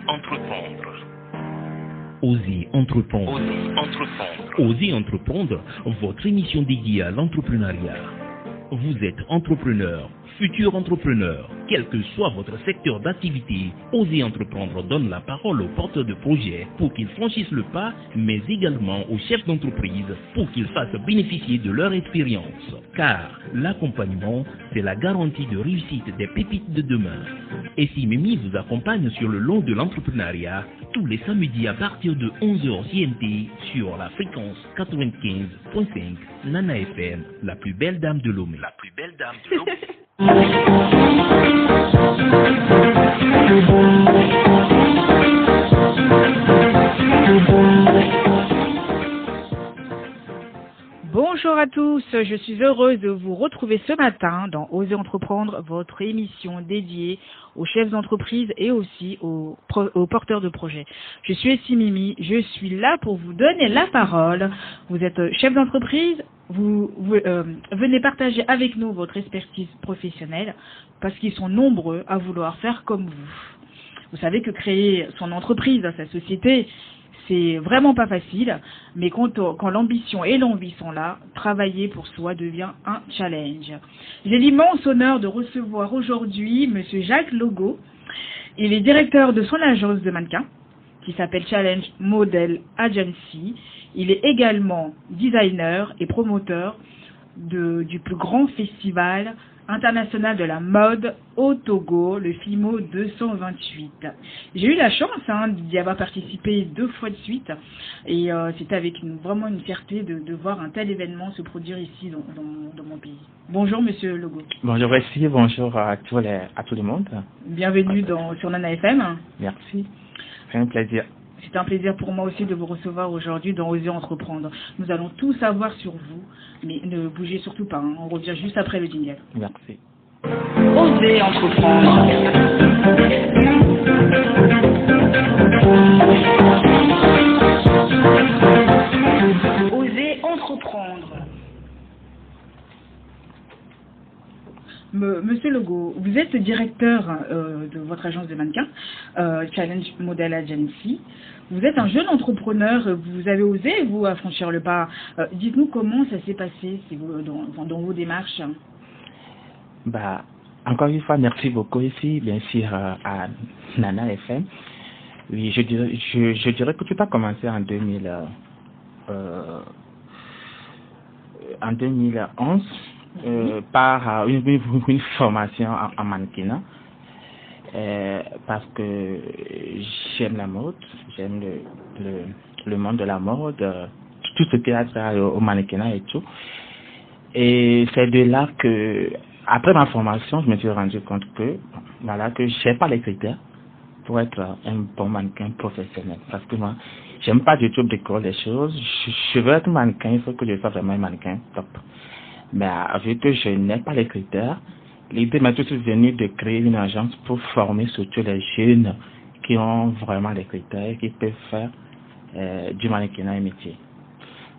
entreprendre. Osez entreprendre. Osez entreprendre. Osez entreprendre, votre émission dédiée à l'entrepreneuriat. Vous êtes entrepreneur, futur entrepreneur, quel que soit votre secteur d'activité, Osez entreprendre donne la parole aux porteurs de projets pour qu'ils franchissent le pas, mais également aux chefs d'entreprise pour qu'ils fassent bénéficier de leur expérience. Car l'accompagnement, c'est la garantie de réussite des pépites de demain. Et si Mimi vous accompagne sur le long de l'entrepreneuriat, tous les samedis à partir de 11h GMT sur la fréquence 95.5 Nana FM, la plus belle dame de Lomé. La plus belle dame de Lomé. Bonjour à tous, je suis heureuse de vous retrouver ce matin dans Osez Entreprendre, votre émission dédiée aux chefs d'entreprise et aussi aux porteurs de projets. Je suis Essie Mimi, je suis là pour vous donner la parole. Vous êtes chef d'entreprise, vous venez partager avec nous votre expertise professionnelle parce qu'ils sont nombreux à vouloir faire comme vous. Vous savez que créer son entreprise, sa société, c'est vraiment pas facile, mais quand l'ambition et l'envie sont là, travailler pour soi devient un challenge. J'ai l'immense honneur de recevoir aujourd'hui Monsieur Jacques Logo. Il est directeur de son agence de mannequins, qui s'appelle Challenge Model Agency. Il est également designer et promoteur du plus grand festival international de la mode au Togo, le FIMO 228. J'ai eu la chance d'y avoir participé 2 fois de suite et c'était avec vraiment une fierté de voir un tel événement se produire ici dans mon pays. Bonjour Monsieur Logo. Bonjour Essie, bonjour à tout le monde. Bienvenue sur Nana FM. Merci, c'est un plaisir. C'est un plaisir pour moi aussi de vous recevoir aujourd'hui dans Osez Entreprendre. Nous allons tout savoir sur vous, mais ne bougez surtout pas, on revient juste après le jingle. Merci. Osez Entreprendre. Osez Entreprendre. Monsieur Logo, vous êtes directeur de votre agence de mannequins, Challenge Model Agency. Vous êtes un jeune entrepreneur, vous avez osé, vous, à franchir le pas. Dites-nous comment ça s'est passé dans vos démarches. Encore une fois, merci beaucoup ici, bien sûr, à Nana FM. Oui, je dirais que tout a commencé en 2011. Par une formation en mannequinat parce que j'aime la mode, j'aime le monde de la mode, tout ce qui a trait au mannequinat et tout. Et c'est de là que, après ma formation, je me suis rendu compte que je n'ai pas les critères pour être un bon mannequin professionnel. Parce que moi, j'aime pas du tout décorer les choses. Je veux être mannequin, il faut que je sois vraiment un mannequin top. Mais vu que je n'ai pas les critères, l'idée m'est tout de suite venue de créer une agence pour former surtout les jeunes qui ont vraiment les critères, qui peuvent faire du mannequinat et métier.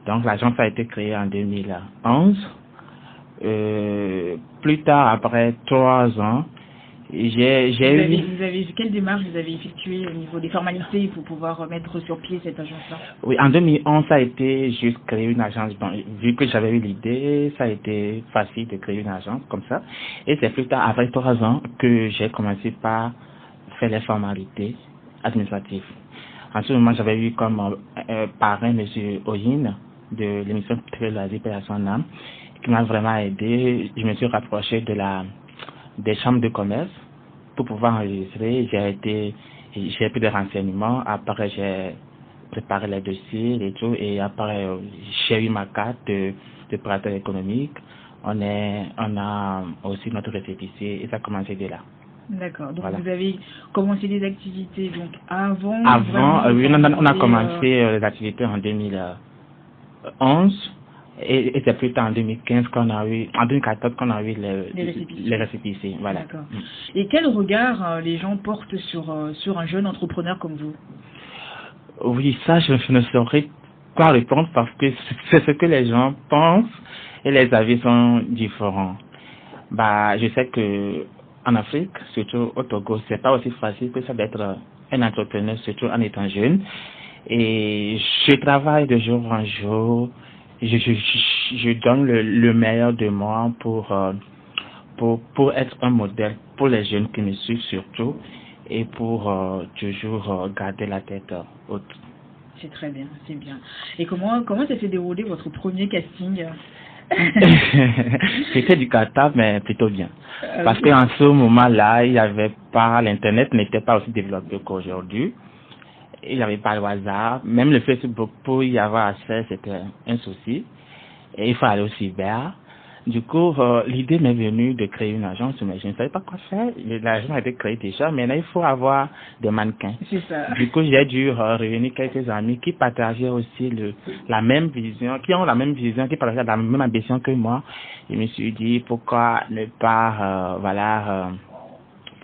Donc l'agence a été créée en 2011. Plus tard, après 3 ans, Quelle démarche vous avez effectuée au niveau des formalités pour pouvoir mettre sur pied cette agence-là? Oui, en 2011, ça a été juste créer une agence. Bon, vu que j'avais eu l'idée, ça a été facile de créer une agence comme ça. Et c'est plus tard, après 3 ans, que j'ai commencé par faire les formalités administratives. En ce moment, j'avais eu comme parrain M. Oyin de l'émission Très la vie à son âme, qui m'a vraiment aidé. Je me suis rapproché des chambres de commerce pour pouvoir enregistrer. J'ai pris des renseignements. Après, j'ai préparé les dossiers et tout. Et après, j'ai eu ma carte de opérateur économique. On a aussi notre récépissé et ça a commencé de là. D'accord. Donc, voilà. Vous avez commencé des activités donc avant. Oui, on a commencé les activités en 2011. Et c'est plus tard en 2015 en 2014 qu'on a eu les récépissés. Voilà. D'accord. Et quel regard les gens portent sur un jeune entrepreneur comme vous? Oui, ça je ne saurais pas répondre parce que c'est ce que les gens pensent et les avis sont différents. Je sais que en Afrique, surtout au Togo, c'est pas aussi facile que ça d'être un entrepreneur, surtout en étant jeune. Et je travaille de jour en jour. Je donne le meilleur de moi pour être un modèle pour les jeunes qui me suivent surtout et pour toujours garder la tête haute. C'est très bien, c'est bien. Et comment ça s'est déroulé votre premier casting? C'était du kata, mais plutôt bien. Parce qu'en ce moment-là, il y avait pas, l'Internet n'était pas aussi développé qu'aujourd'hui. Il n'y avait pas le hasard. Même le Facebook, pour y avoir accès, c'était un souci. Et il faut aller au cyber. Du coup, l'idée m'est venue de créer une agence, mais je ne savais pas quoi faire. L'agence a été créée déjà, mais là, il faut avoir des mannequins. C'est ça. Du coup, j'ai dû réunir quelques amis qui partageaient aussi la même vision, qui ont la même vision, qui partageaient la même ambition que moi. Je me suis dit, pourquoi ne pas,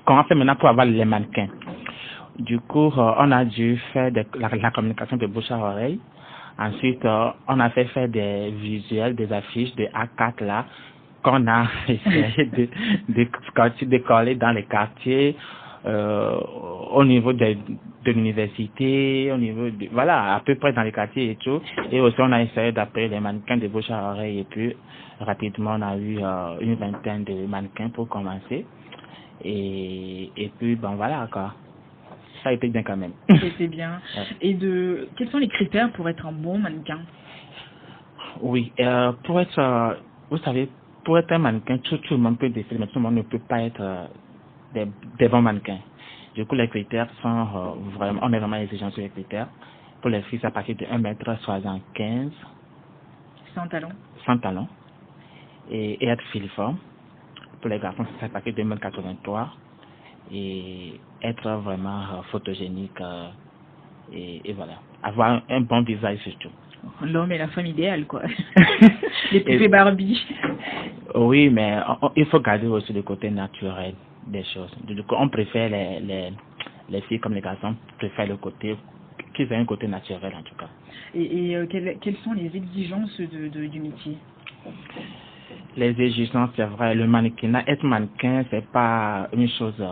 comment faire maintenant pour avoir les mannequins? Du coup, on a dû faire la communication de bouche à oreille. Ensuite, on a fait faire des visuels, des affiches de A4 là, qu'on a essayé de coller dans les quartiers, au niveau de l'université, au niveau de, voilà, à peu près dans les quartiers et tout. Et aussi, on a essayé d'appeler les mannequins de bouche à oreille. Et puis, rapidement, on a eu une vingtaine de mannequins pour commencer. Et puis, bon, voilà, quoi. Ça a été bien quand même. C'était bien. Ouais. Et quels sont les critères pour être un bon mannequin? Oui, pour être, vous savez, pour être un mannequin, tout le monde peut décider, mais tout le monde ne peut pas être des bons mannequins. Du coup, les critères sont vraiment, on est vraiment exigeant sur les critères. Pour les filles, c'est à partir de 1m75. Sans talons. Sans talons. Et être filiforme. Pour les garçons, c'est à partir de 1m83. Et être vraiment photogénique et voilà, avoir un bon visage surtout. L'homme et la femme idéale, quoi. Les poupées Barbie. Oui, mais il faut garder aussi le côté naturel des choses. Du coup, on préfère les filles comme les garçons préfèrent le côté qu'ils aient un côté naturel en tout cas. Et quelles sont les exigences du métier? Les exigences, c'est vrai, le mannequinat, être mannequin, c'est pas une chose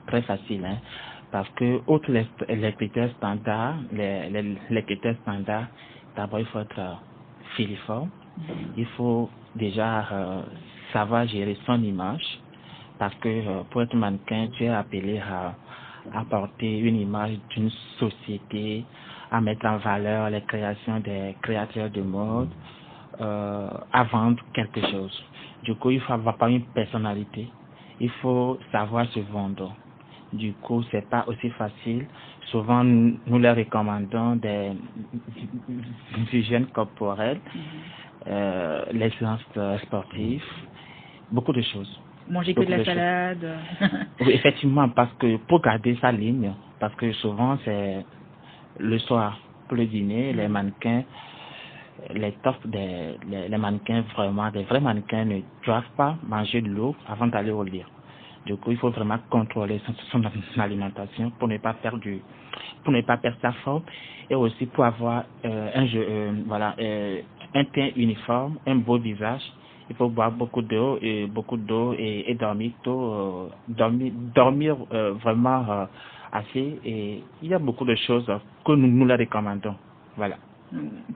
très facile, hein, parce que outre les critères standards, les critères standards, d'abord il faut être filiforme, il faut déjà savoir gérer son image, parce que pour être mannequin, tu es appelé à apporter une image d'une société, à mettre en valeur les créations des créateurs de mode, à vendre quelque chose. Du coup, il faut avoir pas une personnalité, il faut savoir se vendre. Du coup, c'est pas aussi facile. Souvent, nous leur recommandons des hygiènes corporelles, les séances sportives, beaucoup de choses. Manger que de la salade. Oui, effectivement, parce que pour garder sa ligne, parce que souvent c'est le soir pour le dîner, les mannequins, les tops les mannequins vraiment, des vrais mannequins ne doivent pas manger de l'eau avant d'aller au lit. Du coup, il faut vraiment contrôler son alimentation pour ne pas perdre sa forme et aussi pour avoir un teint uniforme, un beau visage. Il faut boire beaucoup d'eau et dormir tôt, dormir vraiment assez. Et il y a beaucoup de choses que nous leur recommandons. Voilà.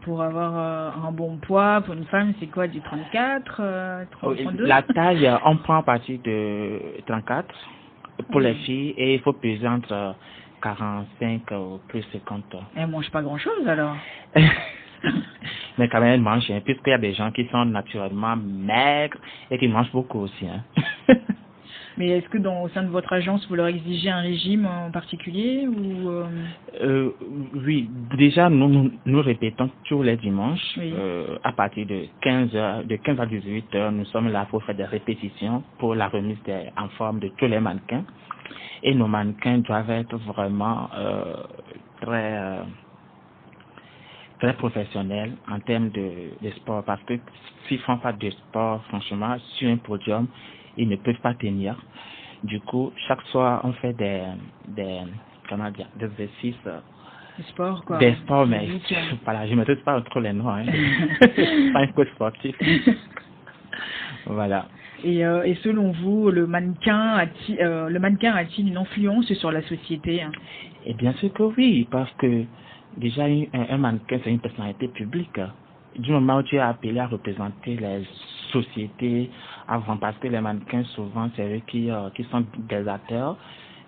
Pour avoir un bon poids, pour une femme, c'est quoi, du 34, 32? La taille, on prend à partir de 34 pour les filles et il faut peser entre 45 ou plus 50. Elle mange pas grand-chose alors. Mais quand même, elle mange, hein, puisqu'il y a des gens qui sont naturellement maigres et qui mangent beaucoup aussi. Hein. Mais est-ce que au sein de votre agence, vous leur exigez un régime en particulier ou Oui, déjà, nous répétons tous les dimanches, oui. À partir de 15 à 18 heures, nous sommes là pour faire des répétitions pour la remise en forme de tous les mannequins. Et nos mannequins doivent être vraiment très professionnels en termes de sport, parce que s'ils font pas de sport, franchement, sur un podium, ils ne peuvent pas tenir. Du coup, chaque soir, on fait des exercices. Des sports, quoi. Des sports, mais voilà, je ne maîtrise pas trop les noms, hein. Pas un coach sportif. Voilà. Et selon vous, le mannequin a-t-il une influence sur la société? Et bien sûr que oui, parce que déjà un mannequin, c'est une personnalité publique. Du moment où tu es appelé à représenter les sociétés avant, parce que les mannequins, souvent, c'est eux qui sont des acteurs,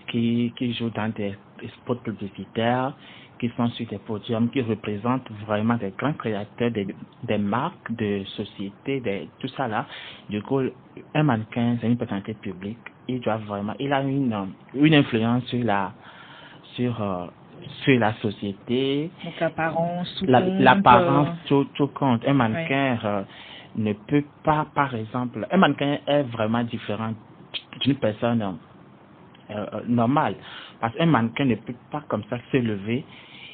qui jouent dans des spots publicitaires, qui sont sur des podiums, qui représentent vraiment des grands créateurs, des marques de sociétés, tout ça là. Du coup, un mannequin, c'est une personnalité publique. Il a une influence sur la société. Donc l'apparence, tout compte. Un mannequin ne peut pas, par exemple, un mannequin est vraiment différent d'une personne normale. Parce qu'un mannequin ne peut pas comme ça se lever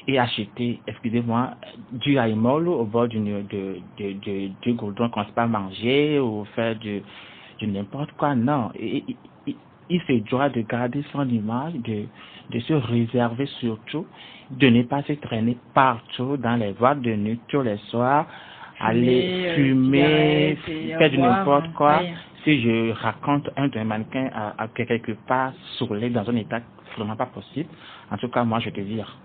et acheter, excusez-moi, du haïmol au bord du goudron qu'on ne sait pas manger ou faire du n'importe quoi. Non. Il se doit de garder son image, de se réserver surtout, de ne pas se traîner partout dans les boîtes de nuit tous les soirs, aller fumer, faire du n'importe quoi. Ouais. Si je raconte un mannequin à quelque part saoulé dans un état vraiment pas possible, en tout cas moi je te vire.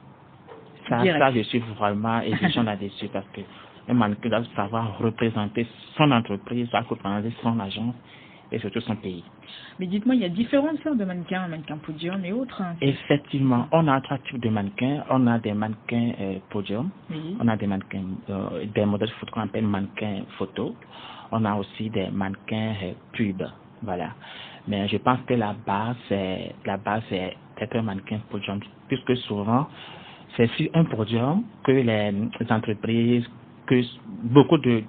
Ça je suis vraiment exigeant là-dessus parce que un mannequin doit savoir représenter son entreprise, doit représenter son agence et surtout son pays. Mais dites-moi, il y a différentes sortes de mannequins, mannequins podium et autres. Effectivement, on a 3 types de mannequins. On a des mannequins podium, on a des mannequins, des modèles photo qu'on appelle mannequins photo. On a aussi des mannequins pub, voilà. Mais je pense que la base c'est être un mannequin podium, puisque souvent c'est sur un podium que les entreprises, que beaucoup de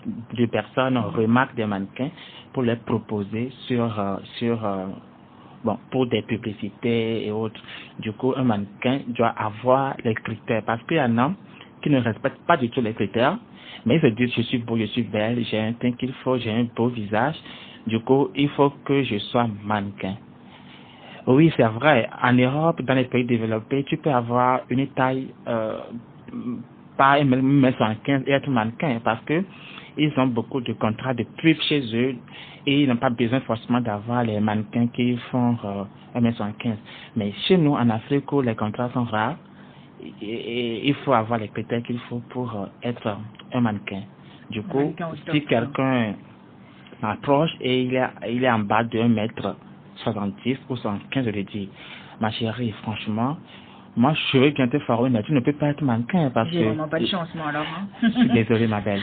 personnes remarquent des mannequins pour les proposer pour des publicités et autres. Du coup, un mannequin doit avoir les critères, parce qu'il y en a qui ne respectent pas du tout les critères, mais ils se disent je suis beau, je suis belle, j'ai un teint qu'il faut, j'ai un beau visage, du coup, il faut que je sois mannequin. Oui, c'est vrai, en Europe, dans les pays développés, tu peux avoir une taille pas 1m75 et être mannequin parce que ils ont beaucoup de contrats de pub chez eux et ils n'ont pas besoin forcément d'avoir les mannequins qui font 1m75. Mais chez nous, en Afrique, où les contrats sont rares, et il faut avoir les critères qu'il faut pour être un mannequin. Du coup, si quelqu'un m'approche et il est en bas de 1m70 ou 75, je lui dis, ma chérie, franchement, moi, je veux bien te faire mais tu ne peux pas être mannequin parce que... J'ai vraiment pas de chance, moi, alors. Je suis désolé, ma belle.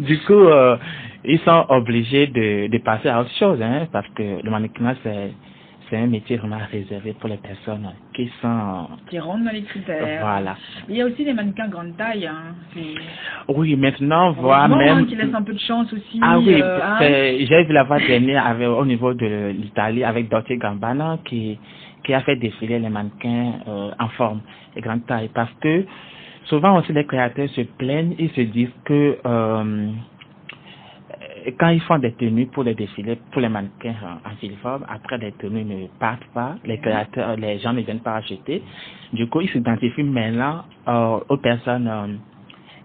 Du coup, ils sont obligés de passer à autre chose, hein, parce que le mannequinat, c'est un métier vraiment réservé pour les personnes qui rentrent dans les critères. Voilà. Il y a aussi des mannequins grande taille, hein. Oui, maintenant, voire même... qui laissent un peu de chance aussi. Ah oui, j'ai vu la fois dernière au niveau de l'Italie avec Dolce & Gabbana qui a fait défiler les mannequins en forme et grande taille. Parce que souvent aussi les créateurs se plaignent, ils se disent que quand ils font des tenues pour les défilés, pour les mannequins en filiforme, après les tenues ne partent pas, les gens ne viennent pas acheter. Du coup, ils s'identifient maintenant aux personnes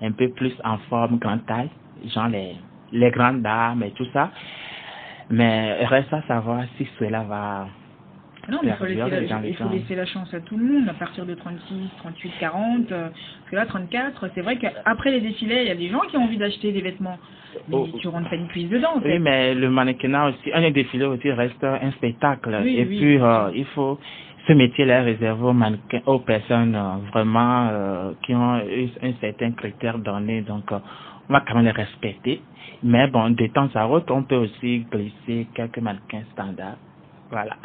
un peu plus en forme, grande taille, genre les grandes dames et tout ça. Mais reste à savoir si cela va... Non, mais il faut laisser la chance à tout le monde, à partir de 36, 38, 40. Parce que là, 34, c'est vrai qu'après les défilés, il y a des gens qui ont envie d'acheter des vêtements. Mais tu rentres pas une cuisse dedans. En fait. Oui, mais le mannequinat aussi, un défilé aussi reste un spectacle. Oui, et puis, il faut... Ce métier-là est réservé aux mannequins, aux personnes vraiment qui ont un certain critère donné. Donc, on va quand même les respecter. Mais bon, de temps à autre, on peut aussi glisser quelques mannequins standards. Voilà.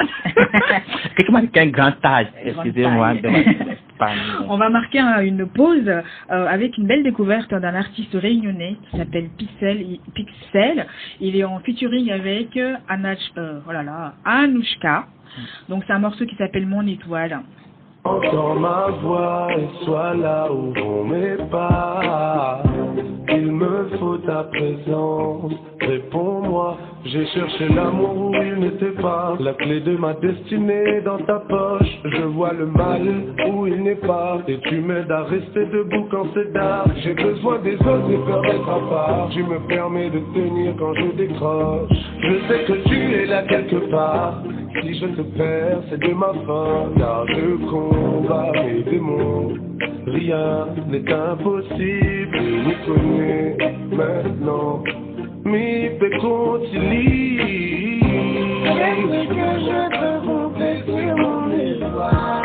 Quelques mannequins grand taille, excusez-moi. On va marquer une pause avec une belle découverte d'un artiste réunionnais qui s'appelle Pixel. Il est en featuring avec Anouchka. Donc c'est un morceau qui s'appelle Mon étoile. Entends ma voix et sois là où on n'est pas. Il me faut ta présence Réponds-moi, j'ai cherché l'amour où il n'était pas. La clé de ma destinée dans ta poche. Je vois le mal où il n'est pas. Et tu m'aides à rester debout quand c'est dark. J'ai besoin des autres et peur d'être à part. Tu me permets de tenir quand je décroche. Je sais que tu es là quelque part. Si je te perds, c'est de ma faute. Car je combats mes démons. Rien n'est impossible. Nous connais maintenant. Mi pécontili. Est-ce que je peux compter sur mon espoir?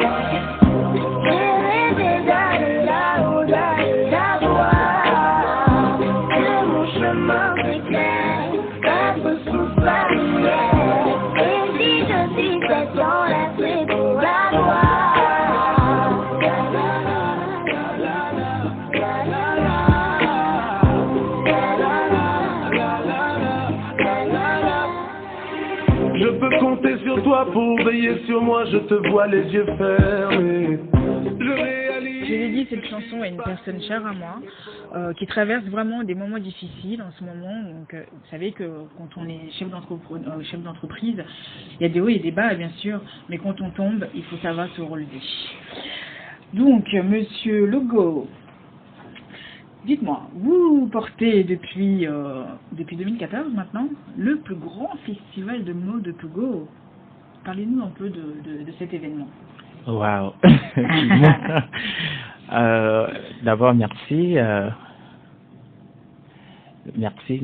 J'ai rêvé d'aller là-haut, d'aller là-bas. Que mon chemin s'éclaire, être sous sa lumière. Et si je dis cette là c'est pour la gloire. Je peux compter sur toi pour veiller sur moi, je te vois les yeux fermés. Je réalise. Je l'ai dit, cette chanson est une personne chère à moi, qui traverse vraiment des moments difficiles en ce moment. Donc, vous savez que quand on est chef d'entreprise, il y a des hauts et des bas, bien sûr, mais quand on tombe, il faut savoir se relever. Donc, Monsieur Logo, dites-moi, vous portez depuis 2014 maintenant le plus grand festival de mode de Togo. Parlez-nous un peu de cet événement. Waouh. D'abord, merci. Merci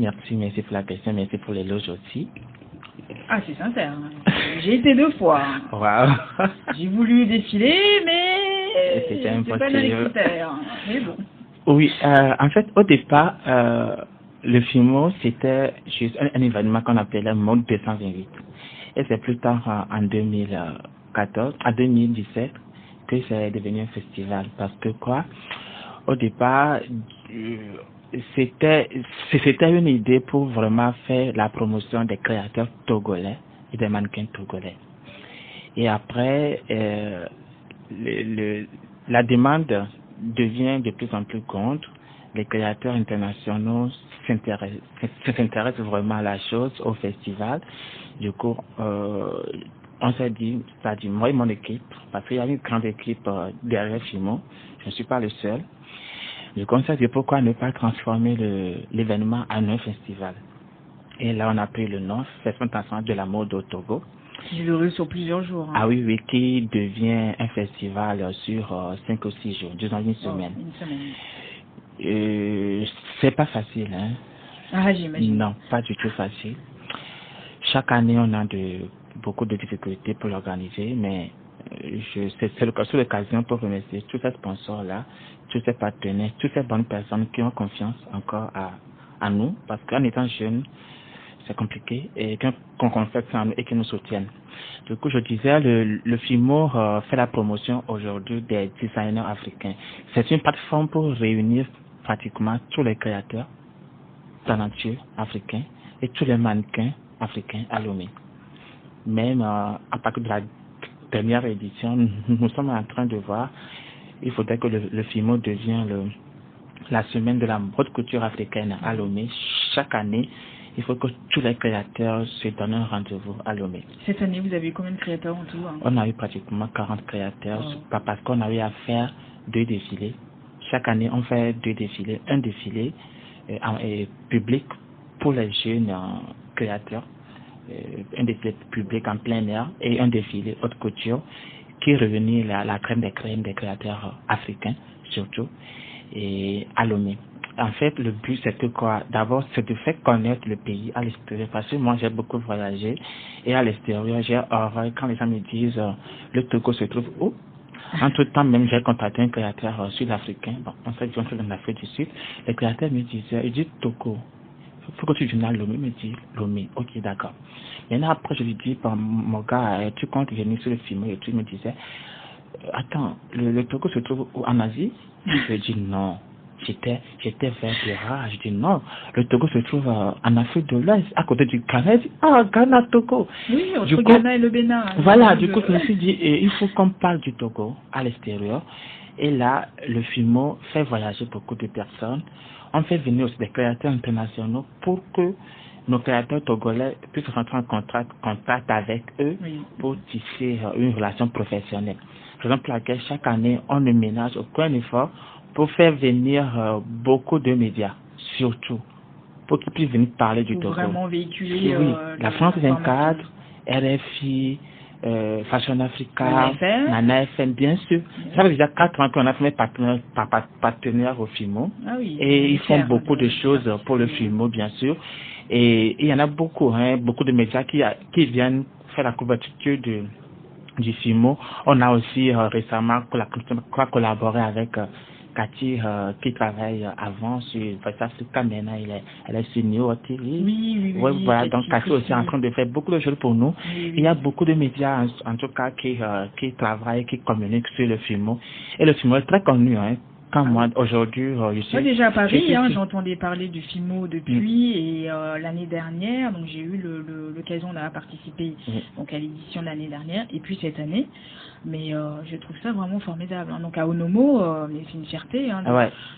pour la question, merci pour l'éloge aussi. Ah, c'est sincère. J'ai été 2 fois. Waouh. J'ai voulu défiler, mais c'était c'est pas dans les critères. Mais bon. Oui, en fait, au départ, le FIMO, c'était juste un événement qu'on appelait Mode 228. Et c'est plus tard, en 2017, que c'est devenu un festival. Parce que quoi, au départ, c'était une idée pour vraiment faire la promotion des créateurs togolais et des mannequins togolais. Et après, la demande devient de plus en plus grande. Les créateurs internationaux s'intéressent vraiment à la chose, au festival. Du coup, on s'est dit, c'est-à-dire moi et mon équipe, parce qu'il y a une grande équipe derrière FIMO, je ne suis pas le seul. Du coup, on s'est dit pourquoi ne pas transformer l'événement en un festival. Et là, on a pris le nom, Festival international de la mode au Togo. Qui durait sur plusieurs jours. Hein. Ah oui, qui devient un festival sur 5 ou 6 jours, disons une semaine. Une semaine. C'est pas facile, hein. Ah, j'imagine. Non, pas du tout facile. Chaque année, on a beaucoup de difficultés pour l'organiser, mais c'est l'occasion pour remercier tous ces sponsors-là, tous ces partenaires, toutes ces bonnes personnes qui ont confiance encore à nous, parce qu'en étant jeunes, c'est compliqué, et qu'on confesse en nous et qu'ils nous soutiennent. Du coup, je disais, le FIMO fait la promotion aujourd'hui des designers africains. C'est une plateforme pour réunir pratiquement tous les créateurs talentueux africains et tous les mannequins africains à Lomé. Même à partir de la dernière édition, nous sommes en train de voir, il faudrait que le FIMO devienne la semaine de la haute couture africaine à Lomé. Chaque année, il faut que tous les créateurs se donnent un rendez-vous à Lomé. Cette année, vous avez eu combien de créateurs en tout? On a eu pratiquement 40 créateurs, parce qu'on a eu à faire 2 défilés. Chaque année, on fait 2 défilés. Un défilé public pour les jeunes créateurs, un défilé public en plein air, et un défilé haute couture qui réunit la crème des créateurs africains, surtout, et à Lomé. En fait, le but, c'était quoi? D'abord, c'est de faire connaître le pays à l'extérieur. Parce que moi, j'ai beaucoup voyagé. Et à l'extérieur, j'ai horreur quand les gens me disent le Togo se trouve où? Entre-temps, même, j'ai contacté un créateur sud-africain. Bon, on s'est dit, on fait en Afrique du Sud. Le créateur me disait, il dit Togo. Il faut que tu viennes à Lomé. Il me dit Lomé. Ok, d'accord. Maintenant, après, je lui dis, bon, mon gars, tu comptes venir sur le film et tout. Il me disait, attends, le Togo se trouve où? En Asie? Je lui dis non. J'étais vers des rats. Je dis non, le Togo se trouve en Afrique de l'Ouest, à côté du Ghana. Je dis, Ghana, Togo. Oui, entre Ghana et le Bénin. Voilà, du coup, je me suis dit, il faut qu'on parle du Togo à l'extérieur. Et là, le FIMO fait voyager beaucoup de personnes. On fait venir aussi des créateurs internationaux pour que nos créateurs togolais puissent rentrer en contact avec eux pour tisser une relation professionnelle. Raison pour laquelle chaque année, on ne ménage aucun effort pour faire venir beaucoup de médias, surtout, pour qu'ils puissent venir parler du Togo. Vraiment véhiculer la France 24, RFI, Fashion Africa, Nana FM, bien sûr. Ça fait déjà 4 ans qu'on a fait partenaire au FIMO. Et ils font beaucoup de choses pour le FIMO, bien sûr. Et il y en a beaucoup, beaucoup de médias qui viennent faire la couverture du FIMO. On a aussi récemment collaboré avec Cathy qui travaille avant sur West Africa, maintenant elle est sur New TV. Oui, voilà, donc Cathy aussi est en train de faire beaucoup de choses pour nous. Il y a beaucoup de médias en tout cas qui travaillent, qui communiquent sur le FIMO. Et le FIMO est très connu, Quand moi, aujourd'hui, je suis... Moi, déjà à Paris, j'entendais parler du FIMO depuis, et l'année dernière, donc j'ai eu l'occasion d'avoir participé donc, à l'édition de l'année dernière, et puis cette année. Mais je trouve ça vraiment formidable. Donc à Onomo, c'est une fierté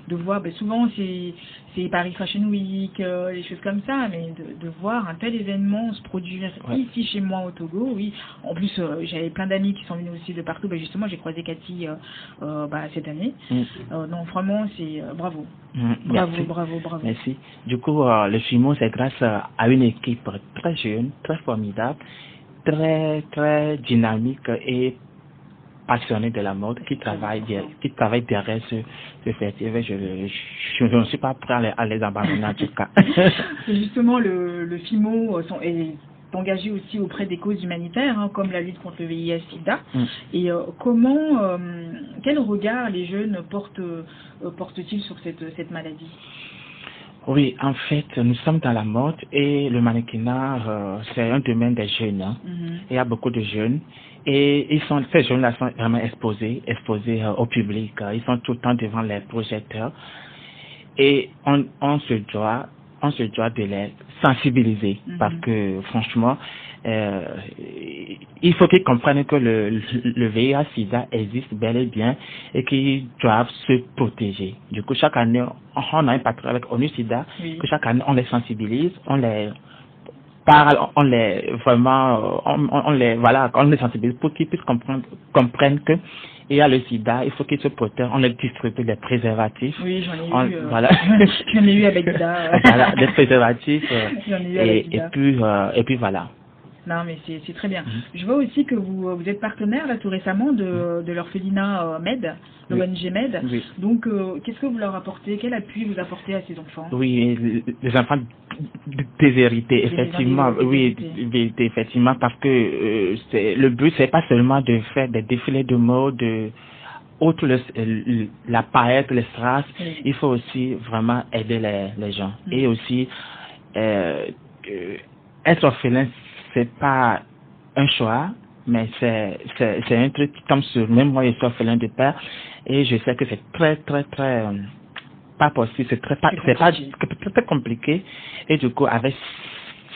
de voir, souvent c'est Paris Fashion Week, les choses comme ça, mais de voir un tel événement se produire ici chez moi au Togo, oui. En plus, j'avais plein d'amis qui sont venus aussi de partout. Justement, j'ai croisé Cathy cette année. Donc vraiment, c'est bravo. Bravo. Merci. Du coup, le FIMO, c'est grâce à une équipe très jeune, très formidable, très, très dynamique et passionnés de la mode qui travaillent derrière ce festival. Je ne suis pas prêt à les abandonner en tout cas. Justement, le FIMO est engagé aussi auprès des causes humanitaires, comme la lutte contre le VIH/SIDA. Et quel regard les jeunes portent-ils sur cette maladie? Oui, en fait, nous sommes dans la mode et le mannequinat, c'est un domaine des jeunes. Il y a beaucoup de jeunes et ces jeunes-là sont vraiment exposés au public. Ils sont tout le temps devant les projecteurs et on se doit de les sensibiliser parce que franchement, il faut qu'ils comprennent que le VIH/SIDA existe bel et bien et qu'ils doivent se protéger. Du coup, chaque année, on a un partenariat avec ONU-SIDA, que chaque année, on les sensibilise, on les parle, on les sensibilise pour qu'ils puissent comprennent que il y a le sida, il faut qu'ils se protègent, on les distribue des préservatifs. Oui, j'en ai eu. Voilà. J'en ai eu avec ça. Voilà, des préservatifs. J'en ai eu avec et puis voilà. Non, mais c'est très bien. Je vois aussi que vous êtes partenaire là tout récemment de l'orphelinat MED, l'ONG MED. Donc, qu'est-ce que vous leur apportez? Quel appui vous apportez à ces enfants? Oui, les enfants déshérités, effectivement. Oui, effectivement, parce que le but, c'est pas seulement de faire des défilés de mode, outre la paillette, les strass, il faut aussi vraiment aider les gens. Et aussi, être orphelin, c'est pas un choix, mais c'est un truc qui tombe sur, même moi je suis orphelin de père, et je sais que c'est très pas possible, c'est très compliqué, et du coup avec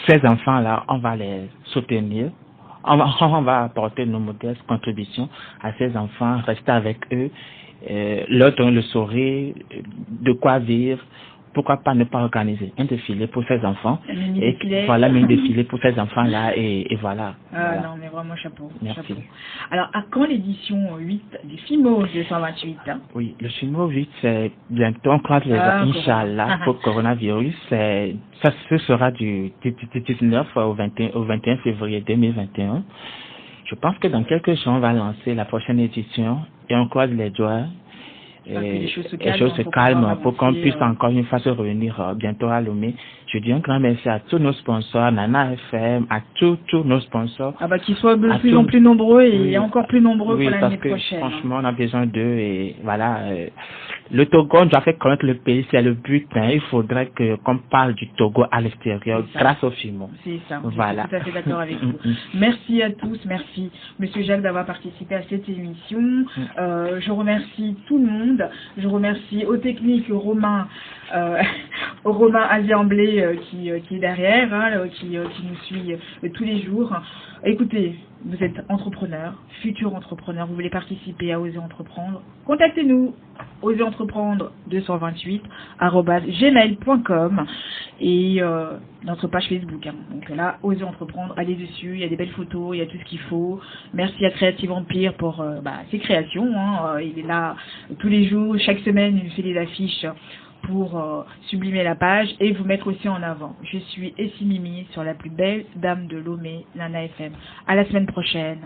ces enfants là, on va les soutenir, on va apporter nos modestes contributions à ces enfants, rester avec eux, leur donner le sourire, de quoi vivre. Pourquoi pas ne pas organiser un défilé pour ces enfants un défilé pour ces enfants-là et voilà. Voilà. Non, mais vraiment chapeau. Merci. Chapeau. Alors, à quand l'édition 8 du FIMO 228 Oui, le FIMO 8, c'est bientôt, on croise les Inch'Allah, pour coronavirus. Ce sera du 19 au 21 février 2021. Je pense que dans quelques jours, on va lancer la prochaine édition et on croise les doigts. Les choses se calment pour qu'on puisse encore une fois se réunir bientôt à Lomé. Je dis un grand merci à tous nos sponsors, Nana FM, à tous nos sponsors. Qu'ils soient de plus en plus nombreux et encore plus nombreux pour l'année prochaine. Parce que franchement, on a besoin d'eux et voilà. Le Togo, on doit faire connaître le pays, c'est le but. Il faudrait qu'on parle du Togo à l'extérieur grâce au FIMO. C'est ça. Voilà. Je suis tout à fait d'accord avec vous. Merci à tous. Merci, Monsieur Jacques, d'avoir participé à cette émission. Je remercie tout le monde. Je remercie aux techniques Romain Aziamblé qui est derrière, qui nous suit tous les jours. Écoutez, vous êtes entrepreneur, futur entrepreneur, vous voulez participer à Oser Entreprendre, contactez-nous, oserentreprentre228@gmail.com et notre page Facebook. Donc là, Oser Entreprendre, allez dessus, il y a des belles photos, il y a tout ce qu'il faut. Merci à Creative Empire pour ses créations. Il est là tous les jours, chaque semaine, il fait des affiches pour sublimer la page et vous mettre aussi en avant. Je suis Essie Mimi sur la plus belle dame de Lomé, Nana FM. À la semaine prochaine.